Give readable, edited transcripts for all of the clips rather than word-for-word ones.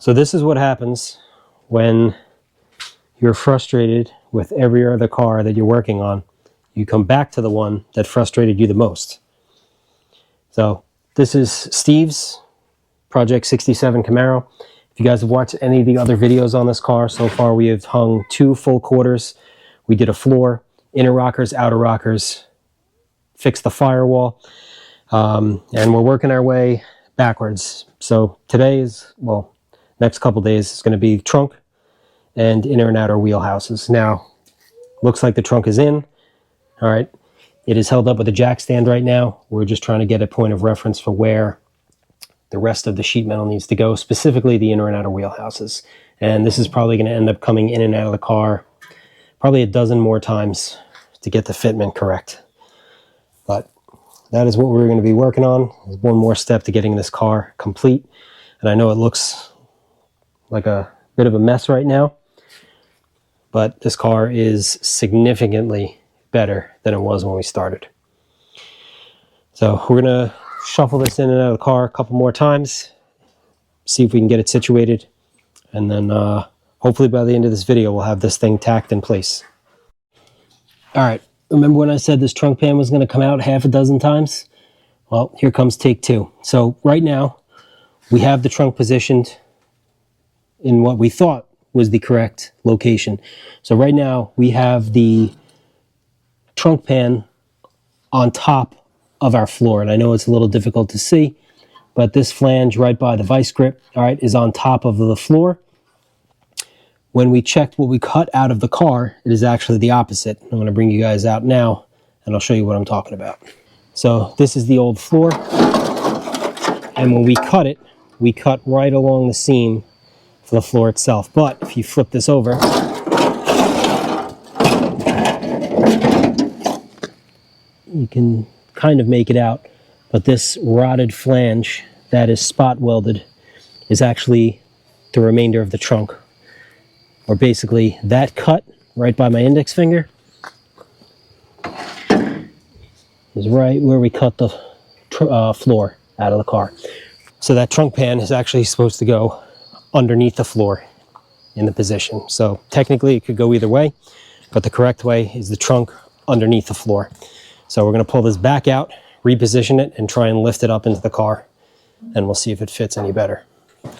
So this is what happens when you're frustrated with every other car that you're working on. You come back to the one that frustrated you the most. So this is Steve's Project 67 Camaro. If you guys have watched any of the other videos on this car, so far we have hung 2 full quarters. We did a floor, inner rockers, outer rockers, fixed the firewall, and we're working our way backwards. So today is, well, next couple days is going to be trunk and inner and outer wheelhouses. Now, looks like the trunk is in. All right. It is held up with a jack stand right now. We're just trying to get a point of reference for where the rest of the sheet metal needs to go, specifically the inner and outer wheelhouses. And this is probably going to end up coming in and out of the car probably a dozen more times to get the fitment correct. But that is what we're going to be working on. There's one more step to getting this car complete. And I know it looks like a bit of a mess right now, but this car is significantly better than it was when we started. So we're going to shuffle this in and out of the car a couple more times, see if we can get it situated, and then hopefully by the end of this video we'll have this thing tacked in place. All right, remember when I said this trunk pan was going to come out half a dozen times? Well, here comes take 2. So right now we have the trunk positioned in what we thought was the correct location. So right now we have the trunk pan on top of our floor, and I know it's a little difficult to see, but this flange right by the vice grip, all right, is on top of the floor. When we checked what we cut out of the car, it is actually the opposite. I'm going to bring you guys out now and I'll show you what I'm talking about. So this is the old floor, and when we cut it, we cut right along the seam for the floor itself. But if you flip this over, you can kind of make it out, but this rotted flange that is spot welded is actually the remainder of the trunk, or basically that cut right by my index finger is right where we cut the floor out of the car. So that trunk pan is actually supposed to go underneath the floor in the position. So technically it could go either way, but the correct way is the trunk underneath the floor. So we're going to pull this back out, reposition it, and try and lift it up into the car, and we'll see if it fits any better.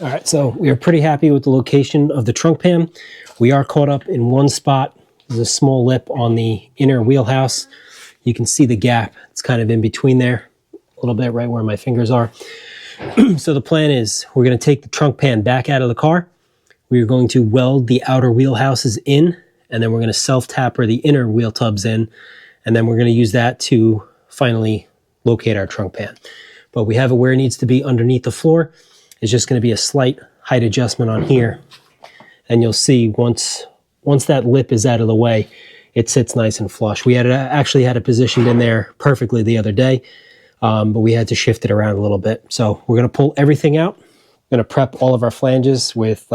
All right, so we are pretty happy with the location of the trunk pan. We are caught up in one spot. There's a small lip on the inner wheelhouse. You can see the gap. It's kind of in between there, a little bit right where my fingers are. So the plan is we're going to take the trunk pan back out of the car. We are going to weld the outer wheelhouses in, and then we're going to self-tapper the inner wheel tubs in, and then we're going to use that to finally locate our trunk pan. But we have it where it needs to be underneath the floor. It's just going to be a slight height adjustment on here. And you'll see once that lip is out of the way, it sits nice and flush. We actually had it positioned in there perfectly the other day, but we had to shift it around a little bit. So we're going to pull everything out. We're going to prep all of our flanges with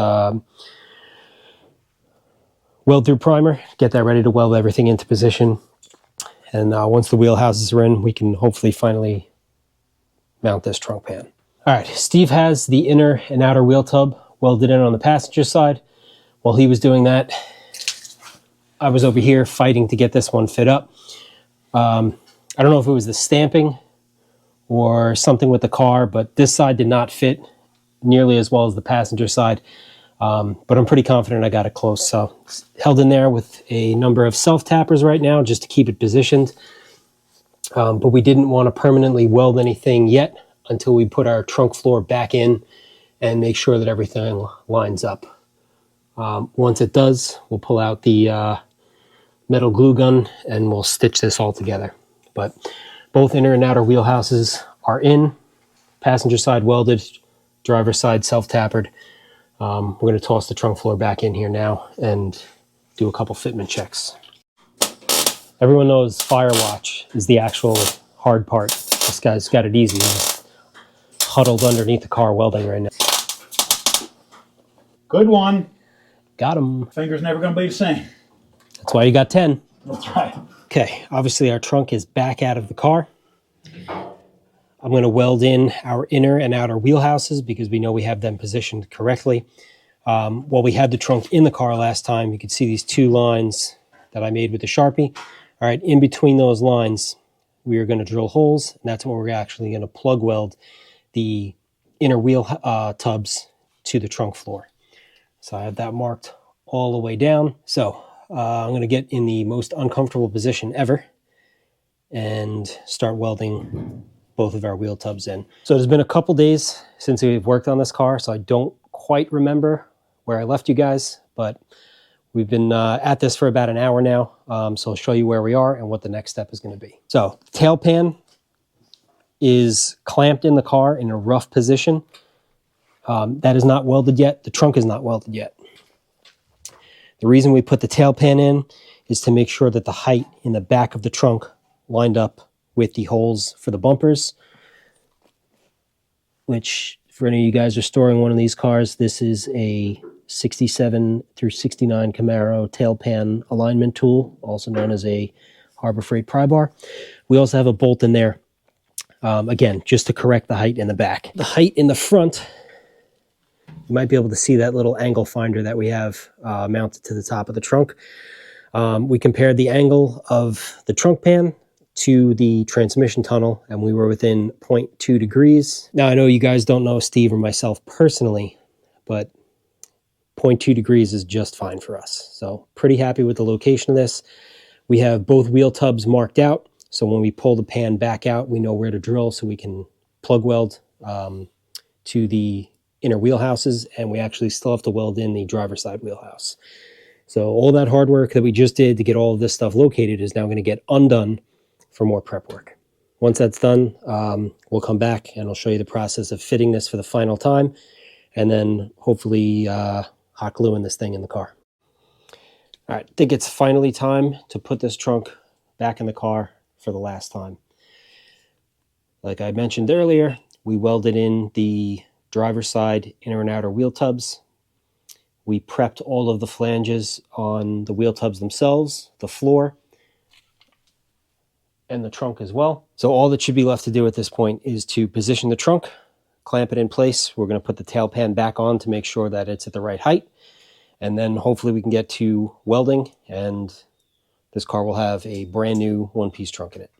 weld-through primer, get that ready to weld everything into position. And once the wheelhouses are in, we can hopefully finally mount this trunk pan. All right, Steve has the inner and outer wheel tub welded in on the passenger side. While he was doing that, I was over here fighting to get this one fit up. I don't know if it was the stamping or something with the car, but this side did not fit nearly as well as the passenger side. But I'm pretty confident I got it close. So it's held in there with a number of self-tappers right now just to keep it positioned. But we didn't want to permanently weld anything yet until we put our trunk floor back in and make sure that everything lines up. Once it does, we'll pull out the metal glue gun and we'll stitch this all together. But both inner and outer wheelhouses are in, passenger side welded, driver side self-tappered. We're going to toss the trunk floor back in here now and do a couple fitment checks. Everyone knows Firewatch is the actual hard part. This guy's got it easy. He's huddled underneath the car welding right now. Good one. Got him. Finger's never going to be the same. That's why you got 10. That's right. Okay, obviously our trunk is back out of the car. I'm going to weld in our inner and outer wheelhouses because we know we have them positioned correctly. While we had the trunk in the car last time, you could see these 2 lines that I made with the Sharpie. All right, in between those lines, we are going to drill holes, and that's where we're actually going to plug weld the inner wheel tubs to the trunk floor. So I have that marked all the way down. So I'm going to get in the most uncomfortable position ever and start welding both of our wheel tubs in. So it's been a couple days since we've worked on this car, so I don't quite remember where I left you guys, but we've been at this for about an hour now. So I'll show you where we are and what the next step is going to be. So the tail pan is clamped in the car in a rough position. That is not welded yet. The trunk is not welded yet. The reason we put the tail pan in is to make sure that the height in the back of the trunk lined up with the holes for the bumpers, which for any of you guys who are storing one of these cars, this is a 67 through 69 Camaro tail pan alignment tool, also known as a Harbor Freight pry bar. We also have a bolt in there, again, just to correct the height in the back. The height in the front, you might be able to see that little angle finder that we have mounted to the top of the trunk. We compared the angle of the trunk pan to the transmission tunnel, and we were within 0.2 degrees. Now, I know you guys don't know Steve or myself personally, but 0.2 degrees is just fine for us. So pretty happy with the location of this. We have both wheel tubs marked out, so when we pull the pan back out, we know where to drill so we can plug weld to the inner wheelhouses, and we actually still have to weld in the driver's side wheelhouse. So all that hard work that we just did to get all of this stuff located is now going to get undone for more prep work. Once that's done, we'll come back and I'll show you the process of fitting this for the final time, and then hopefully hot gluing this thing in the car. All right, I think it's finally time to put this trunk back in the car for the last time. Like I mentioned earlier, we welded in the driver's side inner and outer wheel tubs. We prepped all of the flanges on the wheel tubs themselves, the floor, and the trunk as well. So all that should be left to do at this point is to position the trunk, clamp it in place. We're going to put the tail pan back on to make sure that it's at the right height. And then hopefully we can get to welding, and this car will have a brand new one-piece trunk in it.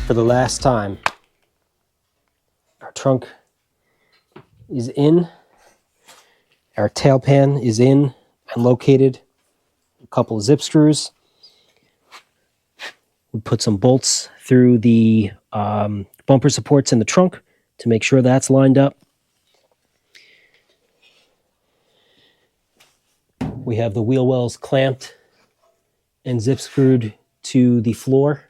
For the last time, our trunk is in, our tail pan is in and located, a couple of zip screws. We put some bolts through the bumper supports in the trunk to make sure that's lined up. We have the wheel wells clamped and zip screwed to the floor.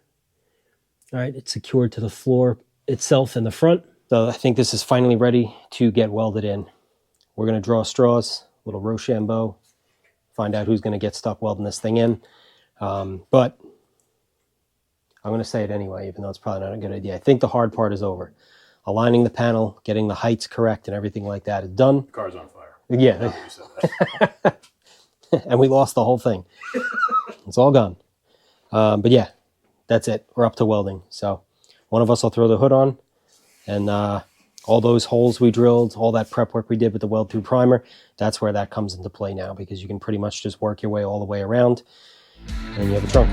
All right, it's secured to the floor itself in the front. So I think this is finally ready to get welded in. We're going to draw straws, a little Rochambeau, find out who's going to get stuck welding this thing in. But I'm going to say it anyway, even though it's probably not a good idea. I think the hard part is over. Aligning the panel, getting the heights correct and everything like that is done. The car's on fire. Yeah. And we lost the whole thing. It's all gone. But yeah. That's it. We're up to welding. So one of us will throw the hood on, and all those holes we drilled, all that prep work we did with the weld through primer, that's where that comes into play now, because you can pretty much just work your way all the way around and you have a trunk.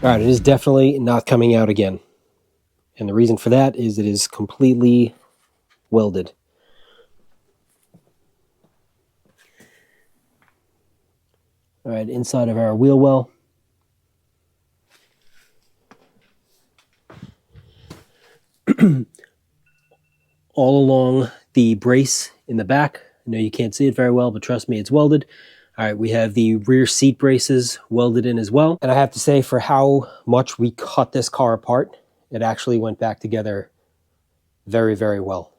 All right, it is definitely not coming out again. And the reason for that is it is completely welded. All right, inside of our wheel well. All along the brace in the back. I know you can't see it very well, but trust me, it's welded. All right, we have the rear seat braces welded in as well. And I have to say, for how much we cut this car apart, it actually went back together very, very well.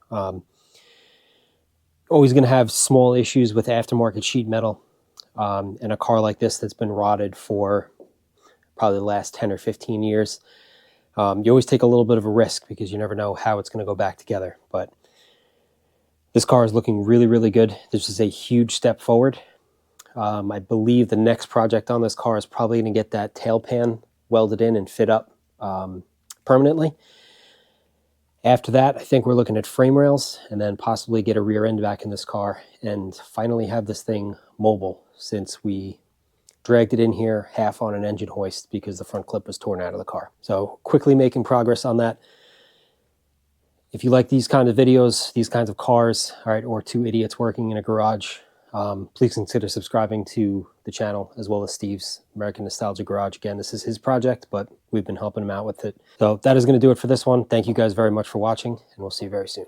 Always going to have small issues with aftermarket sheet metal. And a car like this that's been rotted for probably the last 10 or 15 years. You always take a little bit of a risk because you never know how it's going to go back together. But this car is looking really, really good. This is a huge step forward. I believe the next project on this car is probably going to get that tail pan welded in and fit up permanently. After that, I think we're looking at frame rails and then possibly get a rear end back in this car and finally have this thing mobile, since we dragged it in here half on an engine hoist because the front clip was torn out of the car. So quickly making progress on that. If you like these kind of videos, these kinds of cars, all right, or two idiots working in a garage, please consider subscribing to the channel, as well as Steve's American Nostalgia Garage. Again, this is his project, but we've been helping him out with it. So that is going to do it for this one. Thank you guys very much for watching, and we'll see you very soon.